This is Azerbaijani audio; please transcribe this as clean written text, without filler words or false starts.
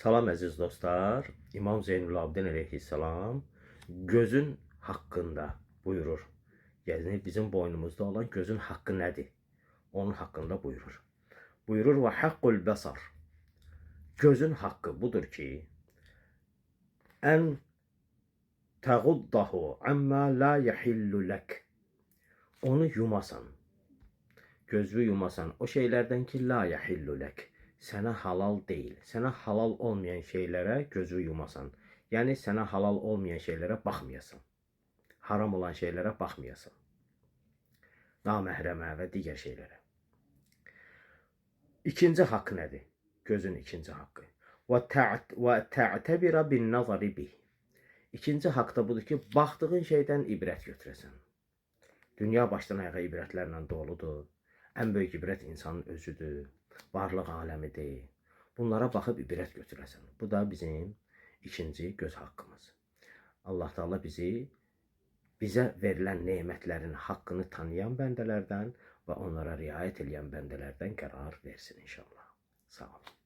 Salam əziz dostlar. İmam Zeynulabdin əleyhissalam gözün haqqında buyurur. Yəni bizim boynumuzda olan gözün haqqı nədir? Onun haqqında buyurur. Buyurur və haqqul basar. Gözün haqqı budur ki, ən təğuddahu amma la yahillu lək. Onu yumasan. Gözü yumasan o şeylərdən ki la yahillu lək. Sənə halal deyil. Sənə halal olmayan şeylərə gözü yumasan. Yəni sənə halal olmayan şeylərə baxmayasan. Haram olan şeylərə baxmayasan. Naməhrəmə və digər şeylərə. İkinci haqqı nədir? Gözün ikinci haqqı. Və tə'təbirə bin nazari bih. İkinci haqq da budur ki, baxdığın şeydən ibrət götürəsən. Dünya başdan ayağa ibrətlərlə doludur. Ən böyük ibrət insanın özüdür. Varlıq aləmidir. Bunlara baxıb ibrət götürəsən. Bu da bizim ikinci göz haqqımız. Allah Teala bizə verilən nemətlərin haqqını tanıyan bəndələrdən və onlara riayət edən bəndələrdən qərar versin inşallah. Sağ olun.